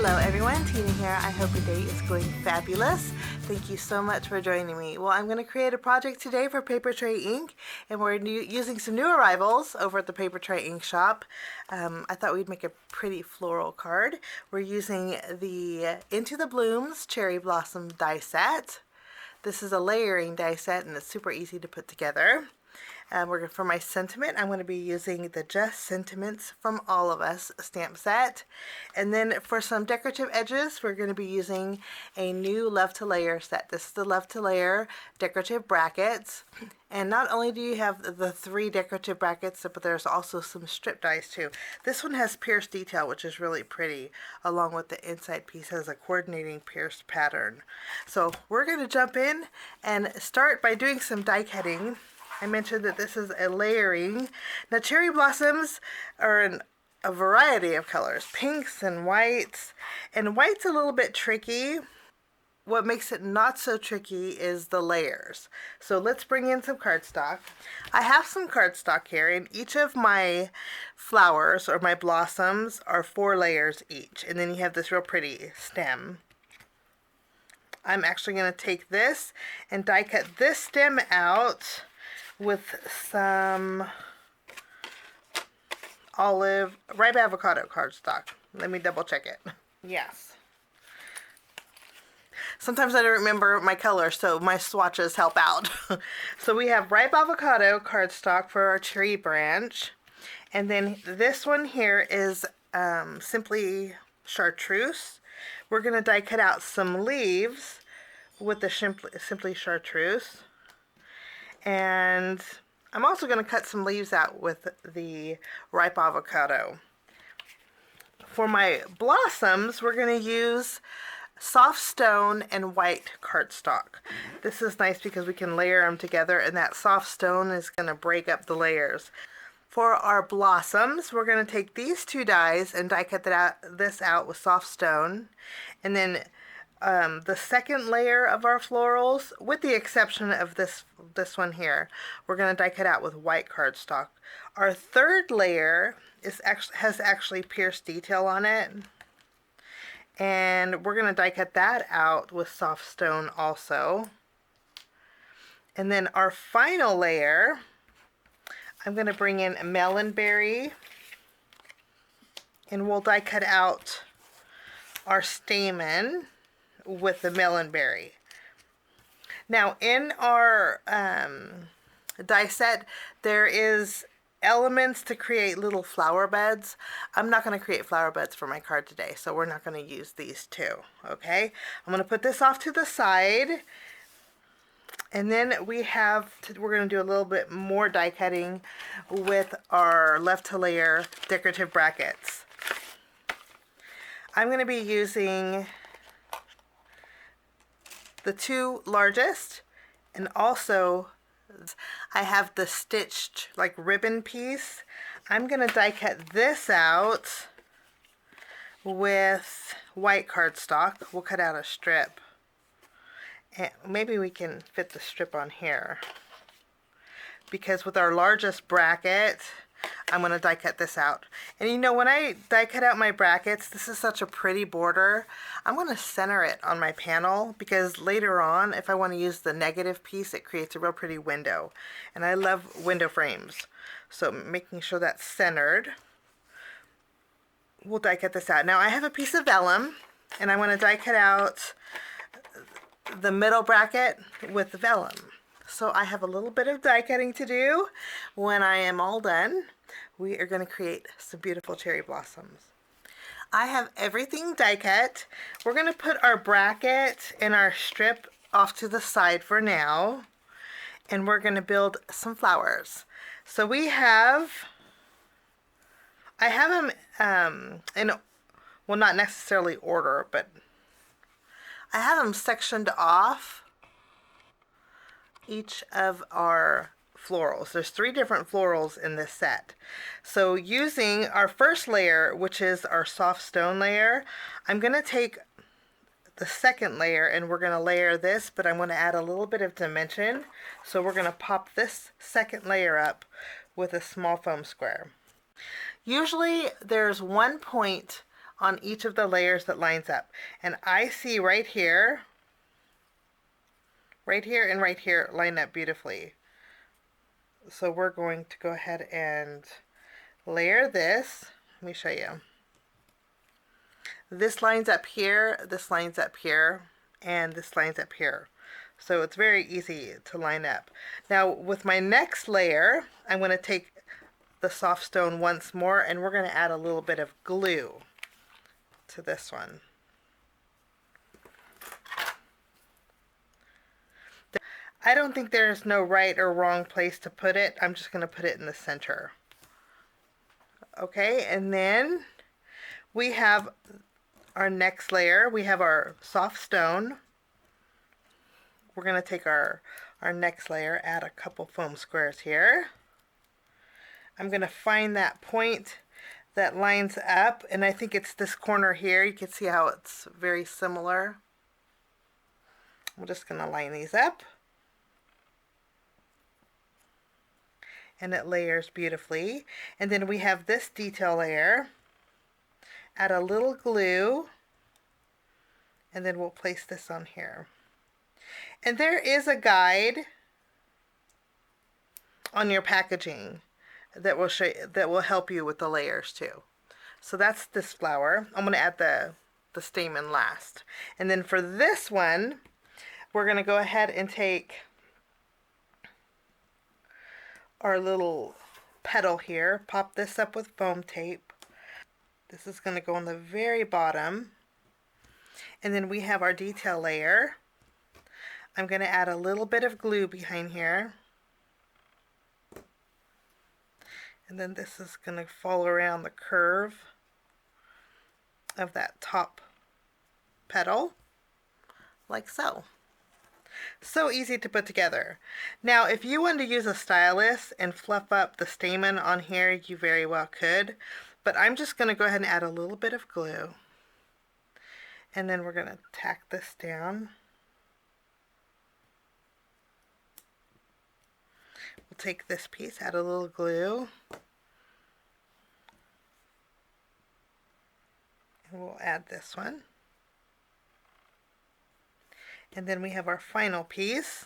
Hello everyone, Tina here. I hope your day is going fabulous. Thank you so much for joining me. Well, I'm going to create a project today for PAPERTREY Ink, and we're using some new arrivals over at the PAPERTREY Ink shop. I thought we'd make a pretty floral card. We're using the Into the Blooms Cherry Blossom die set. This is a layering die set and it's super easy to put together. For my sentiment, I'm going to be using the Just Sentiments from All of Us stamp set. And then for some decorative edges, we're going to be using a new Love to Layer set. This is the Love to Layer decorative brackets. And not only do you have the 3 decorative brackets, but there's also some strip dies too. This one has pierced detail, which is really pretty, along with the inside piece has a coordinating pierced pattern. So we're going to jump in and start by doing some die cutting. I mentioned that this is a layering. Now, cherry blossoms are in a variety of colors, pinks and whites. And white's a little bit tricky. What makes it not so tricky is the layers. So let's bring in some cardstock. I have some cardstock here, and each of my flowers or my blossoms are 4 layers each. And then you have this real pretty stem. I'm actually going to take this and die cut this stem out with some ripe avocado cardstock. Let me double check it. Yes. Sometimes I don't remember my color, so my swatches help out. So we have ripe avocado cardstock for our tree branch. And then this one here is simply chartreuse. We're going to die cut out some leaves with the simply chartreuse. And I'm also going to cut some leaves out with the ripe avocado. For my blossoms, we're going to use soft stone and white cardstock. This is nice because we can layer them together, and that soft stone is going to break up the layers. For our blossoms, we're going to take these 2 dies and die cut this out with soft stone. And then the second layer of our florals, with the exception of this one here, we're going to die cut out with white cardstock. Our third layer has actually pierced detail on it, and we're going to die cut that out with soft stone also. And then our final layer, I'm going to bring in a melonberry, and we'll die cut out our stamen with the melonberry. Now, in our die set, there is elements to create little flower beds. I'm not going to create flower beds for my card today, so we're not going to use these 2. Okay, I'm going to put this off to the side, and then we're going to do a little bit more die cutting with our Love to Layer decorative brackets. I'm going to be using the 2 largest, and also I have the stitched like ribbon piece. I'm going to die cut this out with white cardstock. We'll cut out a strip, and maybe we can fit the strip on here, because with our largest bracket, I'm going to die cut this out. And you know, when I die cut out my brackets, this is such a pretty border. I'm going to center it on my panel, because later on, if I want to use the negative piece, it creates a real pretty window. And I love window frames. So making sure that's centered. We'll die cut this out. Now I have a piece of vellum, and I want to die cut out the middle bracket with the vellum. So I have a little bit of die cutting to do. When I am all done, we are going to create some beautiful cherry blossoms. I have everything die cut. We're going to put our bracket and our strip off to the side for now, and we're going to build some flowers. So I have them well, not necessarily order, but I have them sectioned off each of our florals. There's 3 different florals in this set. So using our first layer, which is our soft stone layer, I'm going to take the second layer and we're going to layer this, but I'm going to add a little bit of dimension. So we're going to pop this second layer up with a small foam square. Usually there's one point on each of the layers that lines up. And I see right here, and right here line up beautifully. So we're going to go ahead and layer this. Let me show you. This lines up here, this lines up here, and this lines up here. So it's very easy to line up. Now with my next layer, I'm going to take the soft stone once more, and we're going to add a little bit of glue to this one. I don't think there's no right or wrong place to put it. I'm just going to put it in the center. Okay, and then we have our next layer. We have our soft stone. We're going to take our next layer, add a couple foam squares here. I'm going to find that point that lines up, and I think it's this corner here. You can see how it's very similar. I'm just going to line these up. And it layers beautifully. And then we have this detail layer. Add a little glue, and then we'll place this on here. And there is a guide on your packaging that will show you, that will help you with the layers too. So that's this flower. I'm going to add the stamen last. And then for this one, we're going to go ahead and take our little petal here, pop this up with foam tape. This is going to go on the very bottom. And then we have our detail layer. I'm going to add a little bit of glue behind here. And then this is going to fall around the curve of that top petal, like so. So easy to put together. Now, if you want to use a stylus and fluff up the stamen on here, you very well could. But I'm just going to go ahead and add a little bit of glue. And then we're going to tack this down. We'll take this piece, add a little glue. And we'll add this one. And then we have our final piece.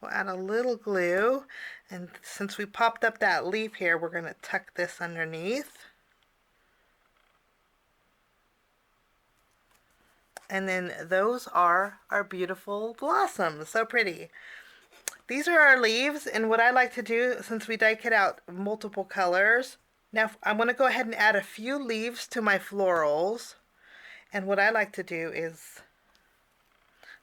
We'll add a little glue, and since we popped up that leaf here, we're going to tuck this underneath. And then those are our beautiful blossoms. So pretty. These are our leaves, and what I like to do, since we die cut out multiple colors, now I'm going to go ahead and add a few leaves to my florals. And what I like to do is,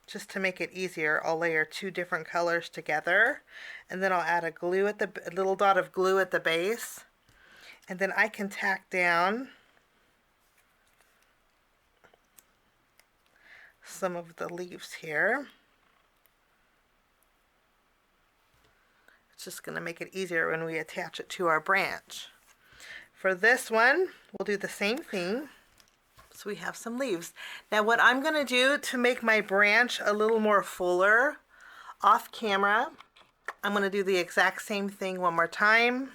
just to make it easier, I'll layer two different colors together, and then I'll add a little dot of glue at the base, and then I can tack down some of the leaves here. It's just going to make it easier when we attach it to our branch. For this one, we'll do the same thing. So we have some leaves. Now what I'm going to do to make my branch a little more fuller, off camera, I'm going to do the exact same thing one more time.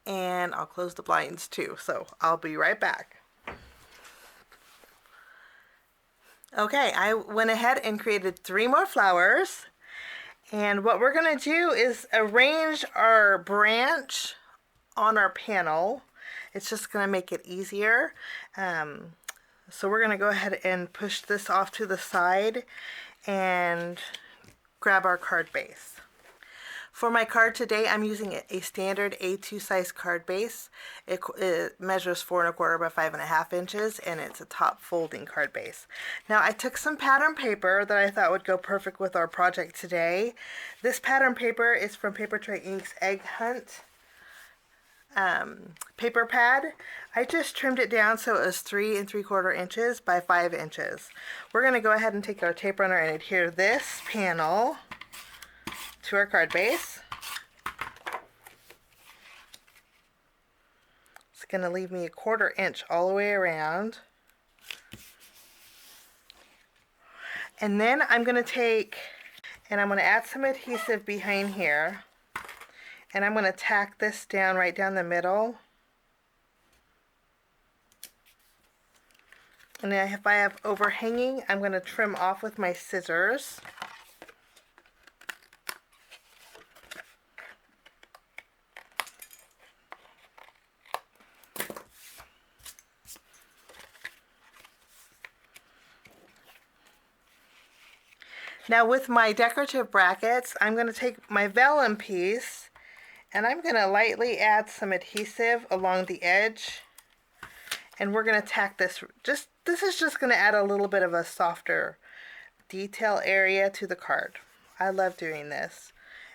And I'll close the blinds too. So I'll be right back. Okay, I went ahead and created 3 more flowers. And what we're going to do is arrange our branch on our panel. It's just going to make it easier. So we're going to go ahead and push this off to the side and grab our card base. For my card today, I'm using a standard A2 size card base. It measures 4 1/4 by 5 1/2 inches, and it's a top folding card base. Now I took some pattern paper that I thought would go perfect with our project today. This pattern paper is from PAPERTREY Ink's Egg Hunt paper pad. I just trimmed it down so it was 3 3/4 inches by 5 inches. We're going to go ahead and take our tape runner and adhere this panel to our card base. It's going to leave me a 1/4 inch all the way around. And then I'm going to take and I'm going to add some adhesive behind here. And I'm going to tack this down right down the middle. And then if I have overhanging, I'm going to trim off with my scissors. Now with my decorative brackets, I'm going to take my vellum piece and I'm going to lightly add some adhesive along the edge. And we're going to tack this, this is just going to add a little bit of a softer detail area to the card. I love doing this.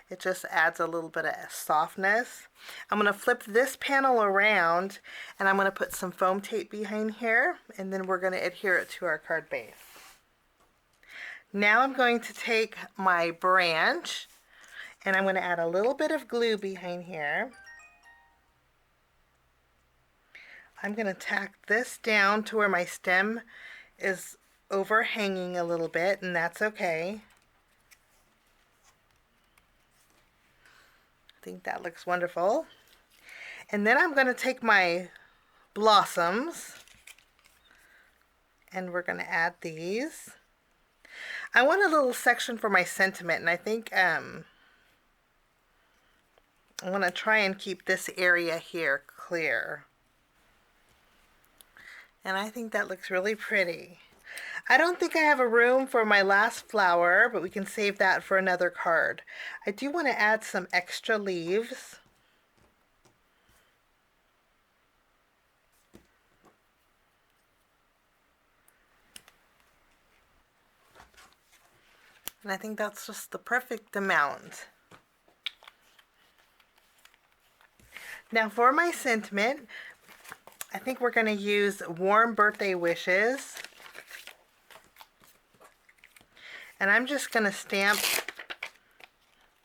It just adds a little bit of softness. I'm going to flip this panel around and I'm going to put some foam tape behind here, and then we're going to adhere it to our card base. Now I'm going to take my branch and I'm going to add a little bit of glue behind here. I'm going to tack this down to where my stem is overhanging a little bit, and that's okay. I think that looks wonderful. And then I'm going to take my blossoms and we're going to add these. I want a little section for my sentiment, and I think I want to try and keep this area here clear. And I think that looks really pretty. I don't think I have a room for my last flower, but we can save that for another card. I do want to add some extra leaves. And I think that's just the perfect amount. Now for my sentiment, I think we're going to use warm birthday wishes. And I'm just going to stamp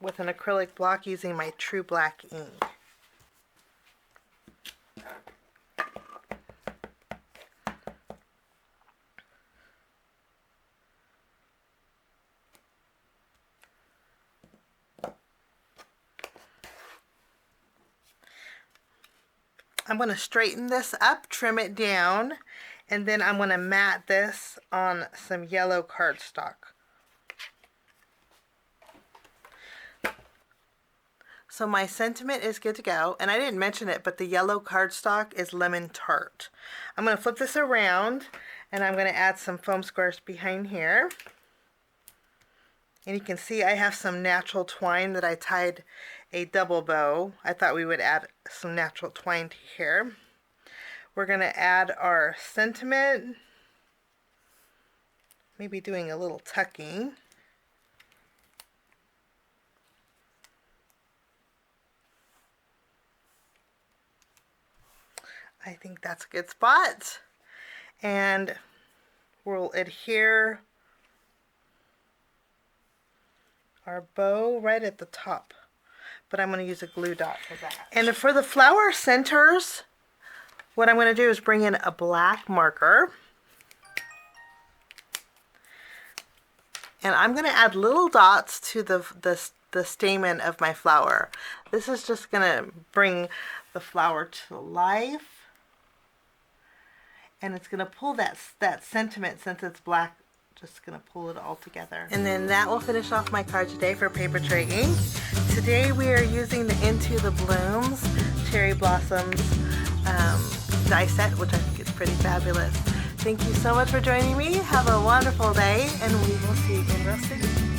with an acrylic block using my True Black ink. I'm going to straighten this up, trim it down, and then I'm going to mat this on some yellow cardstock. So my sentiment is good to go, and I didn't mention it, but the yellow cardstock is lemon tart. I'm going to flip this around, and I'm going to add some foam squares behind here. And you can see I have some natural twine that I tied a double bow. I thought we would add some natural twine to here. We're going to add our sentiment, maybe doing a little tucking. I think that's a good spot. And we'll adhere our bow right at the top, but I'm going to use a glue dot for that. And for the flower centers, what I'm going to do is bring in a black marker, and I'm going to add little dots to the stamen of my flower. This is just going to bring the flower to life, and it's going to pull that sentiment, since it's black. Just going to pull it all together. And then that will finish off my card today for Papertrey Ink. Today we are using the Into the Blooms Cherry Blossoms die set, which I think is pretty fabulous. Thank you so much for joining me. Have a wonderful day, and we will see you again real soon.